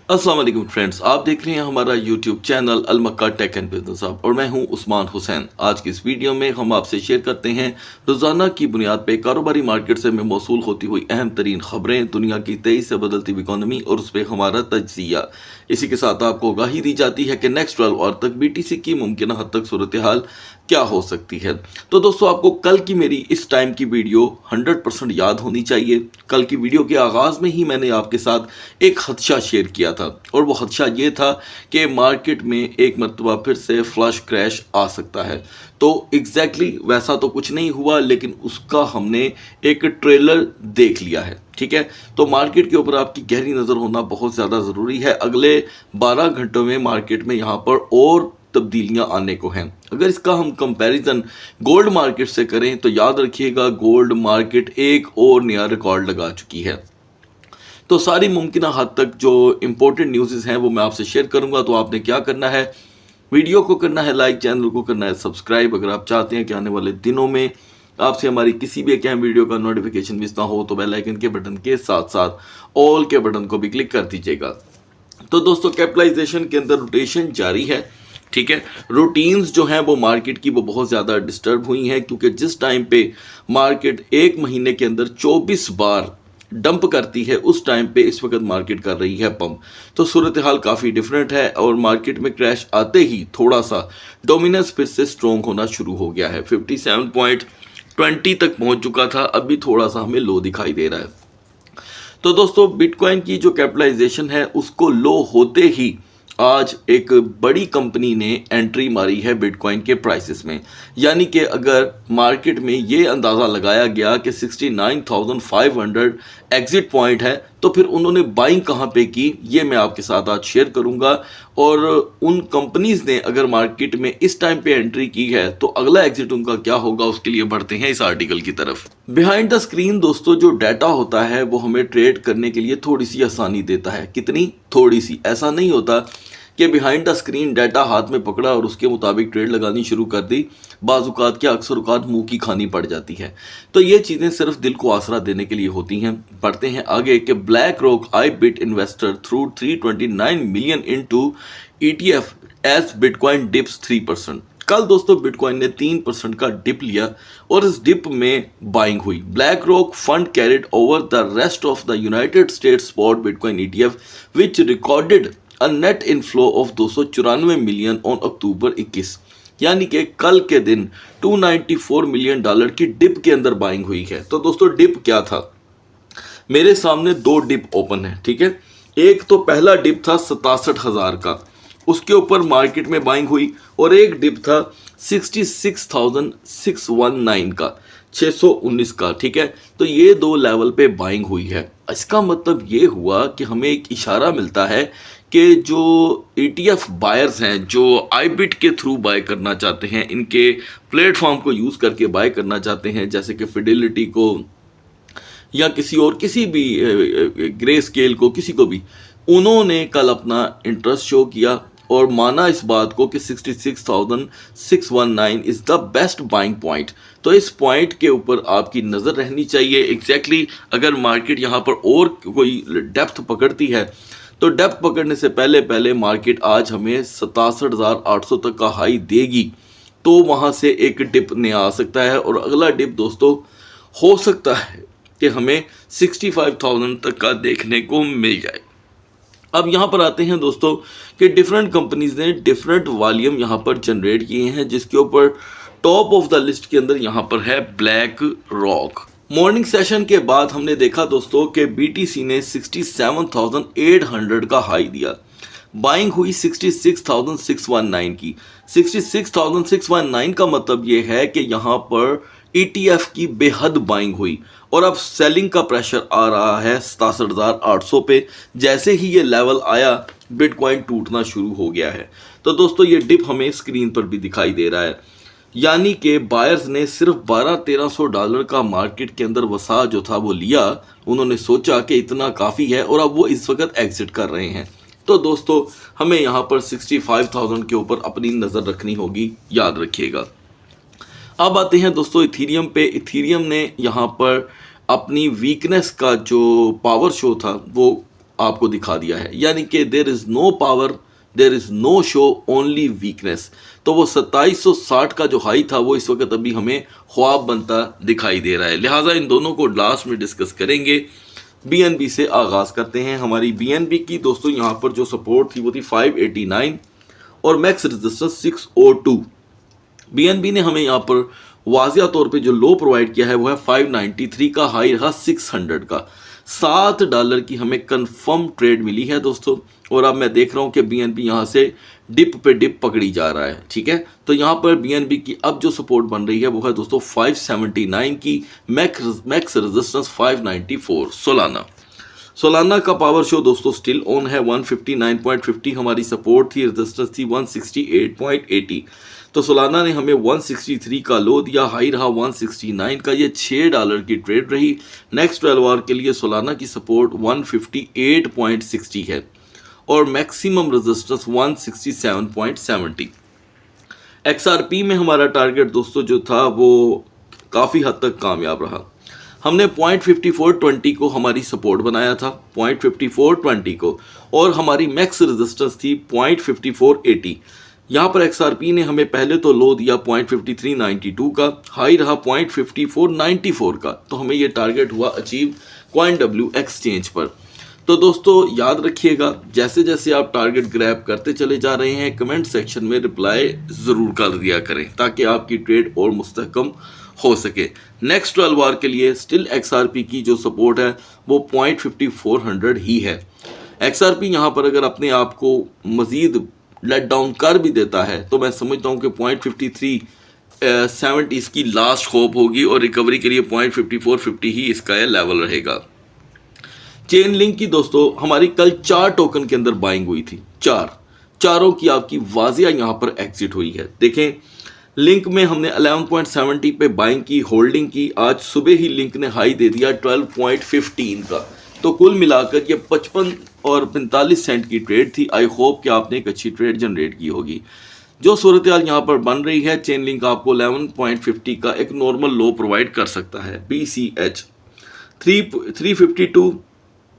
अस्सलाम वालेकुम फ्रेंड्स, आप देख रहे हैं हमारा YouTube channel Al Makka tech and business hub और मैं हूं उस्मान हुसैन। आज की इस वीडियो में हम आपसे शेयर करते हैं रोज़ाना की बुनियाद पे कारोबारी मार्केट से में मौसूल होती हुई अहम तरीन खबरें, दुनिया की तेज़ी से बदलती हुई इकॉनमी और उस पर हमारा तज्जिया। इसी के साथ आपको आगाही दी जाती है कि नेक्स्ट 12 आवर तक BTC की मुमकिन हद तक सूरत हाल क्या हो सकती है। तो दोस्तों, आपको कल की मेरी इस टाइम की वीडियो 100% याद होनी चाहिए। कल की वीडियो के आगाज़ में ही मैंने आपके साथ एक खदशा शेयर किया था और वो खदशा ये था कि मार्केट में एक मरतबा फिर से फ्लश क्रैश आ सकता है। तो एग्जैक्टली वैसा तो कुछ नहीं हुआ, लेकिन उसका हमने एक ट्रेलर देख लिया है। ठीक है, तो मार्केट के ऊपर आपकी गहरी नज़र होना बहुत ज़्यादा ज़रूरी है। अगले 12 घंटों में मार्केट में यहाँ पर और तब्दीलियां आने को हैं। अगर इसका हम कंपैरिजन गोल्ड मार्केट से करें तो याद रखिएगा, गोल्ड मार्केट एक और नया रिकॉर्ड लगा चुकी है। तो सारी मुमकिन हद तक जो इंपॉर्टेंट न्यूज़ हैं वो मैं आपसे शेयर करूंगा। तो आपने क्या करना है, वीडियो को करना है लाइक, चैनल को करना है सब्सक्राइब। अगर आप चाहते हैं कि आने वाले दिनों में आपसे हमारी किसी भी एक अहम वीडियो का नोटिफिकेशन मिस ना हो तो बेल आइकन के बटन के साथ साथ ऑल के बटन को भी क्लिक कर दीजिएगा। तो दोस्तों, कैपिटलाइजेशन के अंदर रोटेशन जारी है। ठीक है, रूटीन्स जो हैं वो मार्केट की वो बहुत ज़्यादा डिस्टर्ब हुई हैं, क्योंकि जिस टाइम पे मार्केट एक महीने के अंदर 24 बार डंप करती है उस टाइम पे इस वक्त मार्केट कर रही है पंप। तो सूरत हाल काफ़ी डिफरेंट है और मार्केट में क्रैश आते ही थोड़ा सा डोमिनेंस फिर से स्ट्रॉन्ग होना शुरू हो गया है। 57.20 तक पहुंच चुका था, अभी थोड़ा सा हमें लो दिखाई दे रहा है। तो दोस्तों, बिटकॉइन की जो कैपिटलाइजेशन है उसको लो होते ही आज एक बड़ी कंपनी ने एंट्री मारी है बिटकॉइन के प्राइसेस में। यानी कि अगर मार्केट में ये अंदाज़ा लगाया गया कि 69,500 एग्जिट पॉइंट है, तो फिर उन्होंने बाइंग कहाँ पे की ये मैं आपके साथ आज शेयर करूंगा। और उन कंपनीज ने अगर मार्केट में इस टाइम पे एंट्री की है तो अगला एग्जिट उनका क्या होगा, उसके लिए बढ़ते हैं इस आर्टिकल की तरफ। बिहाइंड द स्क्रीन दोस्तों, जो डाटा होता है वो हमें ट्रेड करने के लिए थोड़ी सी आसानी देता है। कितनी? थोड़ी सी। ऐसा नहीं होता कि बिहाइंड द स्क्रीन डाटा हाथ में पकड़ा और उसके मुताबिक ट्रेड लगानी शुरू कर दी। बाज़-औक़ात क्या अक्सर औक़ात मुंह की खानी पड़ जाती है। तो ये चीज़ें सिर्फ दिल को आसरा देने के लिए होती हैं। बढ़ते हैं आगे कि BlackRock IBIT investor threw 329 million into ETF as bitcoin dips 3%। कल दोस्तों बिटकॉइन ने 3% का डिप लिया और इस डिप में बाइंग हुई। Black rock fund carried over the rest of the United states spot bitcoin ETF which recorded a net inflow of 294 million on October 21। यानी कि कल के दिन $294 मिलियन की डिप के अंदर बाइंग हुई है। तो दोस्तों, डिप क्या था? मेरे सामने दो डिप ओपन है। ठीक है, एक तो पहला डिप था 67,000 का, उसके ऊपर मार्केट में बाइंग हुई। और एक डिप था 66,619 का, 619 का। ठीक है, तो ये दो लेवल पे बाइंग हुई है। इसका मतलब ये हुआ कि हमें एक इशारा मिलता है कि जो ETF बायर्स हैं, जो IBIT के थ्रू बाय करना चाहते हैं, इनके प्लेटफॉर्म को यूज़ करके बाय करना चाहते हैं, जैसे कि फिडेलिटी को या किसी भी ग्रे स्केल को, किसी को भी, उन्होंने कल अपना इंटरेस्ट शो किया और माना इस बात को कि 66,619 is the best buying point. तो इस पॉइंट के ऊपर आपकी नज़र रहनी चाहिए। एग्जैक्टली अगर मार्केट यहाँ पर और कोई डेप्थ पकड़ती है तो डेप्थ पकड़ने से पहले मार्केट आज हमें 67,800 तक का हाई देगी, तो वहाँ से एक डिप नया आ सकता है। और अगला डिप दोस्तों हो सकता है कि हमें 65,000 तक का देखने को मिल जाए। अब यहाँ पर आते हैं दोस्तों कि डिफरेंट कंपनीज ने डिफरेंट वॉल्यूम यहाँ पर जनरेट किए हैं, जिसके ऊपर टॉप ऑफ द लिस्ट के अंदर यहाँ पर है ब्लैक रॉक। मॉर्निंग सेशन के बाद हमने देखा दोस्तों कि BTC ने 67,800 का हाई दिया। बाइंग हुई 66,619 की। 66,619 का मतलब ये है कि यहाँ पर ETF की बेहद बाइंग हुई और अब सेलिंग का प्रेशर आ रहा है 67,800 पे। जैसे ही ये लेवल आया, बिटकॉइन टूटना शुरू हो गया है। तो दोस्तों, ये डिप हमें स्क्रीन पर भी दिखाई दे रहा है। यानी कि बायर्स ने सिर्फ $1,200-1,300 का मार्केट के अंदर वसा जो था वो लिया। उन्होंने सोचा कि इतना काफ़ी है और अब वो इस वक्त एग्जिट कर रहे हैं। तो दोस्तों, हमें यहाँ पर 65,000 के ऊपर अपनी नज़र रखनी होगी, याद रखिएगा। अब आते हैं दोस्तों इथीरियम पे। इथीरियम ने यहाँ पर अपनी वीकनेस का जो पावर शो था वो आपको दिखा दिया है, यानी कि there is no power, there is no show, only weakness. तो वो 2760 का जो हाई था वो इस वक्त अभी हमें ख्वाब बनता दिखाई दे रहा है, लिहाजा इन दोनों को लास्ट में डिस्कस करेंगे। बीएनबी से आगाज़ करते हैं। हमारी बीएनबी की दोस्तों यहाँ पर जो सपोर्ट थी वो थी 589 और मैक्स रेजिस्टेंस 602। बीएनबी ने हमें यहाँ पर वाजिया तौर पे जो लो प्रोवाइड किया है वो है 593 का, हाई रहा 600 का। $7 की हमें कंफर्म ट्रेड मिली है दोस्तों, और अब मैं देख रहा हूँ कि बीएनबी यहाँ से डिप पे डिप पकड़ी जा रहा है, ठीक है। तो यहाँ पर बीएनबी की अब जो सपोर्ट बन रही है वो है दोस्तों 579 की, मैक्स रेजिस्टेंस 594। सोलाना का पावर शो दोस्तों स्टिल ऑन है, 159.50 हमारी सपोर्ट थी, रेजिस्टेंस थी 168.80। तो सोलाना ने हमें 163 का लो दिया, हाई रहा 169 का, ये $6 की ट्रेड रही। नेक्स्ट 12 आवर के लिए सोलाना की सपोर्ट 158.60 है और मैक्सिमम रेजिस्टेंस 167.70। XRP में हमारा टारगेट दोस्तों जो था वो काफ़ी हद तक कामयाब रहा। हमने 0.5420 को हमारी सपोर्ट बनाया था, 0.5420 को, और हमारी मैक्स रेजिस्टेंस थी 0.5480। यहाँ पर XRP ने हमें पहले तो लो दिया 0.5392 का, हाई रहा 0.5494 का। तो हमें ये टारगेट हुआ अचीव CoinW एक्सचेंज पर। तो दोस्तों याद रखिएगा, जैसे जैसे आप टारगेट ग्रैब करते चले जा रहे हैं कमेंट सेक्शन में रिप्लाई ज़रूर कर दिया करें ताकि आपकी ट्रेड और मुस्तहकम हो सके। नेक्स्ट 12 आवर के लिए स्टिल XRP की जो सपोर्ट है वो 0.5400 ही है। XRP यहाँ पर अगर अपने आप को मज़ीद लेट डाउन कर भी देता है तो मैं समझता हूँ कि 0.5370 इसकी लास्ट होप होगी और रिकवरी के लिए 0.5450 ही इसका यह लेवल रहेगा। चेन लिंक की दोस्तों हमारी कल 4 टोकन के अंदर बाइंग हुई थी, चारों की आपकी वाजिया यहाँ पर एग्जिट हुई है। देखें लिंक में हमने 11.70 पे बाइंग की, होल्डिंग की, आज सुबह ही लिंक ने हाई दे दिया 12.15 का। तो कुल मिलाकर ये 55 और 45 सेंट की ट्रेड थी। आई होप कि आपने एक अच्छी ट्रेड जनरेट की होगी। जो सूरत हाल यहाँ पर बन रही है, चेन लिंक आपको 11.50 का एक नॉर्मल लो प्रोवाइड कर सकता है। BCH 352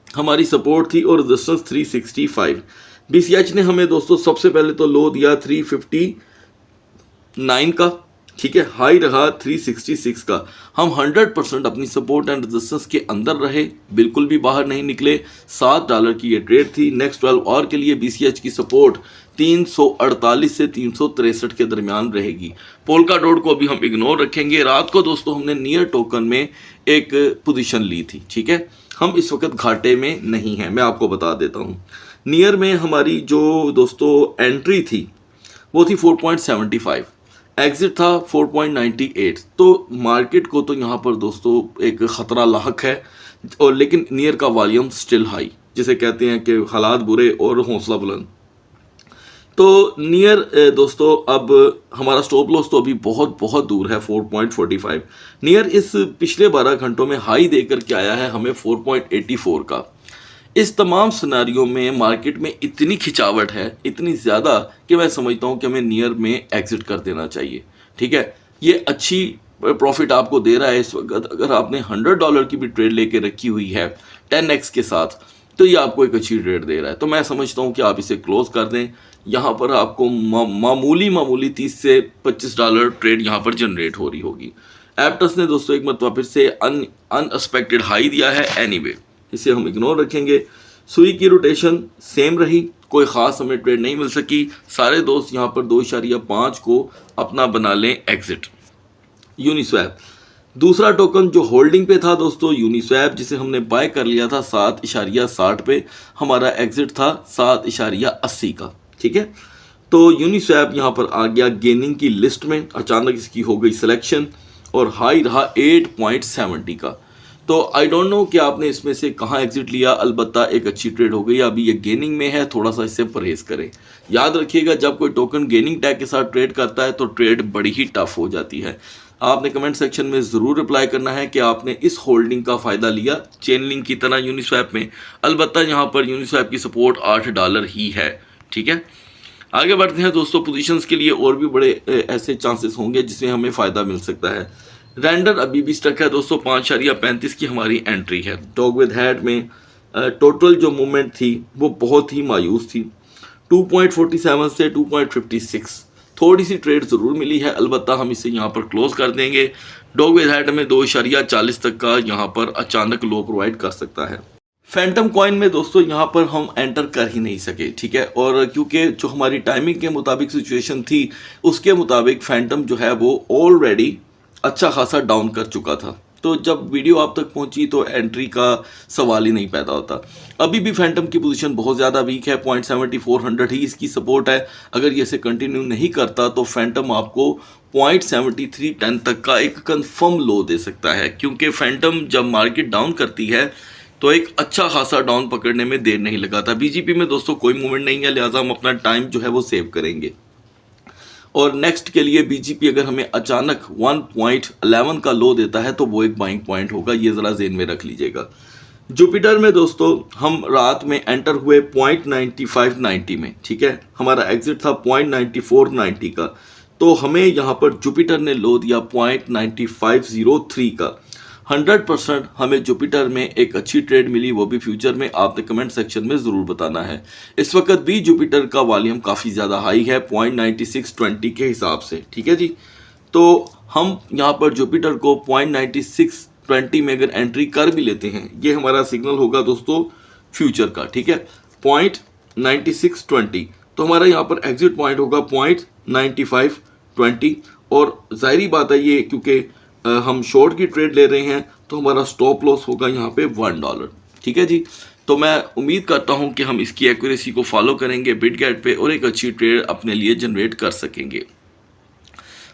हमारी सपोर्ट थी और रेजिस्टेंस 365। BCH ने हमें दोस्तों सबसे पहले तो लो दिया 359 का, ठीक है, हाई रहा 366 का। हम 100% अपनी सपोर्ट एंड रेजिस्टेंस के अंदर रहे, बिल्कुल भी बाहर नहीं निकले। $7 की ये ट्रेड थी। नेक्स्ट 12 आवर के लिए BCH की सपोर्ट 348 से 363 के दरमियान रहेगी। पोल्का डॉट को अभी हम इग्नोर रखेंगे। रात को दोस्तों हमने नियर टोकन में एक पोजीशन ली थी, ठीक है। हम इस वक्त घाटे में नहीं हैं, मैं आपको बता देता हूँ। नियर में हमारी जो दोस्तों एंट्री थी वो थी 4.75, एग्जिट था 4.98। तो मार्केट को तो यहाँ पर दोस्तों एक ख़तरा लाक है, और लेकिन नियर का वॉल्यूम स्टिल हाई, जिसे कहते हैं कि हालात बुरे और हौसला बुलंद। तो नियर दोस्तों अब हमारा स्टॉप लॉस तो अभी बहुत बहुत दूर है, 4.45। नियर इस पिछले 12 घंटों में हाई देकर के आया है हमें 4.84 का। इस तमाम सिनेरियो में मार्केट में इतनी खिंचावट है, इतनी ज़्यादा, कि मैं समझता हूँ कि हमें नियर में एग्जिट कर देना चाहिए, ठीक है। ये अच्छी प्रॉफिट आपको दे रहा है इस वक्त। अगर आपने $100 की भी ट्रेड लेके रखी हुई है 10x के साथ, तो ये आपको एक अच्छी ट्रेड दे रहा है। तो मैं समझता हूँ कि आप इसे क्लोज कर दें। यहाँ पर आपको मामूली 30 से $25 ट्रेड यहाँ पर जनरेट हो रही होगी। एप्टस ने दोस्तों एक मरतबा फिर से अनएक्सपेक्टेड हाई दिया है, एनीवे इसे हम इग्नोर रखेंगे। सुई की रोटेशन सेम रही, कोई ख़ास हमें ट्रेड नहीं मिल सकी। सारे दोस्त यहाँ पर 2.5 को अपना बना लें एग्जिट। यूनिस्वैप दूसरा टोकन जो होल्डिंग पे था दोस्तों, यूनिस्वैप जिसे हमने बाय कर लिया था 7.60 पे, हमारा एग्जिट था 7.80 का, ठीक है। तो यूनिस्वैप यहाँ पर आ गया गेनिंग की लिस्ट में, अचानक इसकी हो गई सिलेक्शन और हाई रहा 8.70 का। तो आई डोंट नो कि आपने इसमें से कहाँ एग्जिट लिया, अलबत्ता एक अच्छी ट्रेड हो गई। अभी ये गेनिंग में है, थोड़ा सा इससे परहेज करें। याद रखिएगा जब कोई टोकन गेनिंग टैग के साथ ट्रेड करता है तो ट्रेड बड़ी ही टफ हो जाती है। आपने कमेंट सेक्शन में ज़रूर रिप्लाई करना है कि आपने इस होल्डिंग का फ़ायदा लिया चेन लिंक की तरह यूनिस्वैप में। अलबत्ता यहाँ पर यूनिस्वैप की सपोर्ट $8 ही है, ठीक है। आगे बढ़ते हैं दोस्तों। पोजीशंस के लिए और भी बड़े ऐसे चांसेस होंगे जिसमें हमें फ़ायदा मिल सकता है। रेंडर अभी भी स्टक है दोस्तों, 5.35 की हमारी एंट्री है। डॉग विद हेड में टोटल जो मूवमेंट थी वो बहुत ही मायूस थी। 2.47 से 2.56 थोड़ी सी ट्रेड ज़रूर मिली है, अलबत्ता हम इसे यहाँ पर क्लोज कर देंगे। डॉग विद हेड में 2.40 तक का यहाँ पर अचानक लो प्रोवाइड कर सकता है। फैंटम कॉइन में दोस्तों यहाँ पर हम एंटर कर ही नहीं सके, ठीक है, और क्योंकि जो हमारी टाइमिंग के मुताबिक सिचुएशन थी उसके मुताबिक फैंटम जो है वो ऑलरेडी अच्छा खासा डाउन कर चुका था। तो जब वीडियो आप तक पहुंची तो एंट्री का सवाल ही नहीं पैदा होता। अभी भी फैंटम की पोजीशन बहुत ज़्यादा वीक है, 0.7400 ही इसकी सपोर्ट है। अगर ये इसे कंटिन्यू नहीं करता तो फैंटम आपको 0.7310 तक का एक कंफर्म लो दे सकता है, क्योंकि फैंटम जब मार्केट डाउन करती है तो एक अच्छा खासा डाउन पकड़ने में देर नहीं लगाता। बीजीपी में दोस्तों कोई मूवमेंट नहीं है, लिहाजा हम अपना टाइम जो है वो सेव करेंगे। और नेक्स्ट के लिए बीजीपी अगर हमें अचानक 1.11 का लो देता है तो वो एक बाइंग पॉइंट होगा, ये ज़रा जेन में रख लीजिएगा। जुपिटर में दोस्तों हम रात में एंटर हुए 0.9590 में, ठीक है, हमारा एग्जिट था 0.9490 का। तो हमें यहाँ पर जुपिटर ने लो दिया 0.9503 का। 100% हमें जुपिटर में एक अच्छी ट्रेड मिली, वो भी फ्यूचर में। आपने कमेंट सेक्शन में ज़रूर बताना है। इस वक्त भी जुपिटर का वॉल्यूम काफ़ी ज़्यादा हाई है 0.9620 के हिसाब से, ठीक है जी। तो हम यहाँ पर जुपिटर को 0.9620 में अगर एंट्री कर भी लेते हैं, ये हमारा सिग्नल होगा दोस्तों फ्यूचर का, ठीक है, 0.9620। तो हमारा यहाँ पर एग्जिट पॉइंट होगा 0.9520। और जाहिर बात है ये क्योंकि हम शॉर्ट की ट्रेड ले रहे हैं तो हमारा स्टॉप लॉस होगा यहाँ पे $1, ठीक है जी। तो मैं उम्मीद करता हूँ कि हम इसकी एक्यूरेसी को फॉलो करेंगे बिटगेट पे और एक अच्छी ट्रेड अपने लिए जनरेट कर सकेंगे।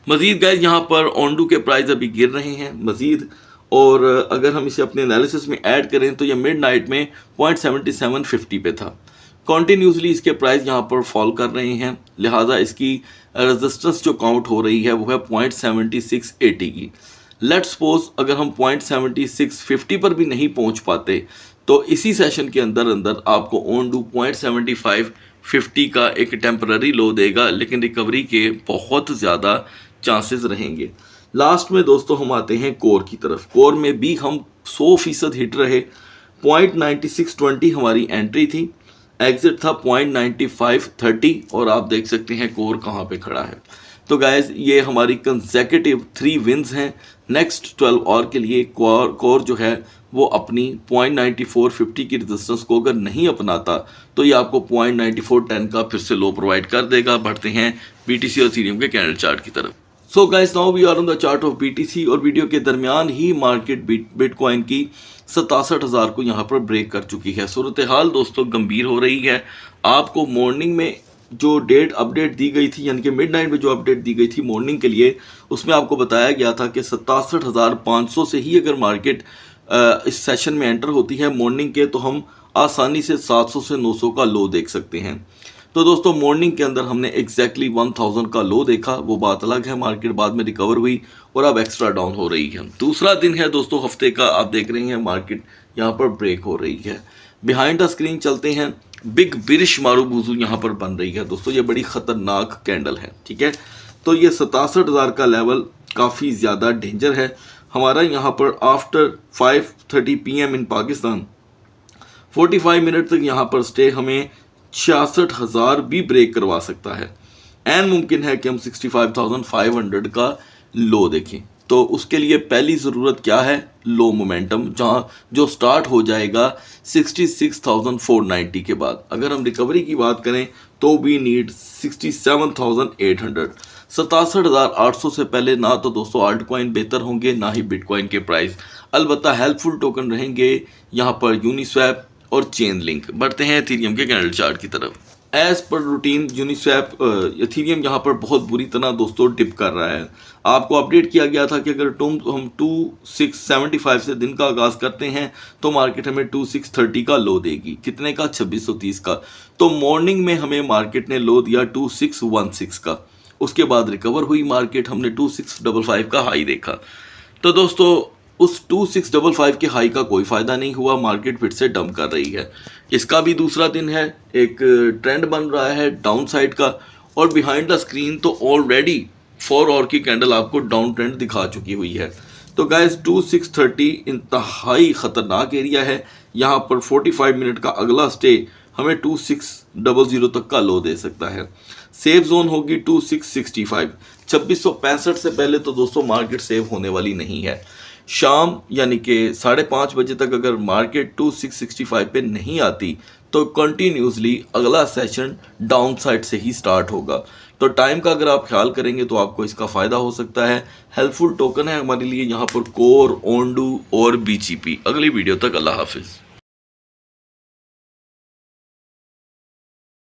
मजीद गाइस यहाँ पर ओंडू के प्राइस अभी गिर रहे हैं मजीद, और अगर हम इसे अपने एनालिसिस में ऐड करें तो ये मिड नाइट में 0.7750 पे था। कॉन्टीन्यूसली इसके प्राइस यहाँ पर फॉल कर रहे हैं, लिहाजा इसकी रेजिस्टेंस जो काउंट हो रही है वो है 0.7680 की। लेट्स सपोज अगर हम 0.7650 पर भी नहीं पहुँच पाते तो इसी सेशन के अंदर अंदर आपको ओंडू 0.7550 का एक टेम्पररी लो देगा, लेकिन रिकवरी के बहुत ज़्यादा चांसेस रहेंगे। लास्ट में दोस्तों हम आते हैं कोर की तरफ। कोर में भी हम 100% हिट रहे। 0.9620 हमारी एंट्री थी, एग्जिट था 0.9530, और आप देख सकते हैं कोर कहाँ पे खड़ा है। तो गाइज ये हमारी कंसेक्यूटिव 3 विन्स हैं। नेक्स्ट 12 और के लिए कोर जो है वो अपनी 0.9450 की रेजिस्टेंस को अगर नहीं अपनाता तो ये आपको 0.9410 का फिर से लो प्रोवाइड कर देगा। बढ़ते हैं बीटीसी और इथेरियम के कैंडल चार्ट की तरफ। So guys now we are on the chart of BTC, और वीडियो के दरमियान ही मार्केट बिटकॉइन की 67,000 को यहाँ पर ब्रेक कर चुकी है। सूरत हाल दोस्तों गंभीर हो रही है। आपको मॉर्निंग में जो डेट अपडेट दी गई थी, यानी कि मिडनाइट में जो अपडेट दी गई थी मॉर्निंग के लिए, उसमें आपको बताया गया था कि 67,500 से ही अगर मार्केट इस सेशन में एंटर होती है मॉर्निंग के, तो हम आसानी से 700 से 900 का लो देख सकते हैं। तो दोस्तों मॉर्निंग के अंदर हमने एग्जैक्टली 1000 का लो देखा, वो बात अलग है। मार्केट बाद में रिकवर हुई और अब एक्स्ट्रा डाउन हो रही है। दूसरा दिन है दोस्तों हफ्ते का, आप देख रहे हैं मार्केट यहाँ पर ब्रेक हो रही है। बिहाइंड द स्क्रीन चलते हैं, बिग बिरिश मारूबूजू यहाँ पर बन रही है दोस्तों, ये बड़ी खतरनाक कैंडल है, ठीक है। तो ये 67,000 का लेवल काफ़ी ज़्यादा डेंजर है। हमारा यहाँ पर आफ्टर 5:30 PM इन पाकिस्तान 45 मिनट तक यहाँ पर स्टे हमें 66,000 भी ब्रेक करवा सकता है। एंड मुमकिन है कि हम 65,500 का लो देखें। तो उसके लिए पहली ज़रूरत क्या है? लो मोमेंटम, जहाँ जो स्टार्ट हो जाएगा 66,490 के बाद। अगर हम रिकवरी की बात करें तो वी नीड 67,800। 67,800 से पहले ना तो दोस्तों आल्ट कॉइन बेहतर होंगे, ना ही बिटकॉइन के प्राइस। अलबत्ता हेल्पफुल टोकन रहेंगे यहाँ पर यूनिस्वैप और चेन लिंक। बढ़ते हैं एथेरियम के कैंडल चार्ट की तरफ। As per routine Uniswap Ethereum यहाँ पर बहुत बुरी तरह दोस्तों डिप कर रहा है। आपको अपडेट किया गया था कि अगर हम 2675 से दिन का आगाज़ करते हैं तो मार्केट हमें 2630 का लो देगी। कितने का? 2630 का। तो मॉर्निंग में हमें मार्केट ने लो दिया 2616 का। उसके बाद रिकवर हुई मार्केट, हमने 2655 का हाई देखा। तो दोस्तों उस 2655 के हाई का कोई फ़ायदा नहीं हुआ, मार्केट फिर से डंप कर रही है। इसका भी दूसरा दिन है, एक ट्रेंड बन रहा है डाउन साइड का, और बिहाइंड द स्क्रीन तो ऑलरेडी 4 आवर की कैंडल आपको डाउन ट्रेंड दिखा चुकी हुई है। तो गाइस 2630 इंतहाई ख़तरनाक एरिया है। यहाँ पर 45 मिनट का अगला स्टे हमें 2600 तक का लो दे सकता है। सेफ जोन होगी 2665। 2665 से पहले तो दोस्तों मार्केट सेव होने वाली नहीं है। शाम यानी कि 5:30 बजे तक अगर मार्केट 2665 पे नहीं आती तो कंटिन्यूसली अगला सेशन डाउन साइड से ही स्टार्ट होगा। तो टाइम का अगर आप ख्याल करेंगे तो आपको इसका फ़ायदा हो सकता है। हेल्पफुल टोकन है हमारे लिए यहाँ पर कोर, ओंडू और BGP। अगली वीडियो तक अल्लाह हाफिज़।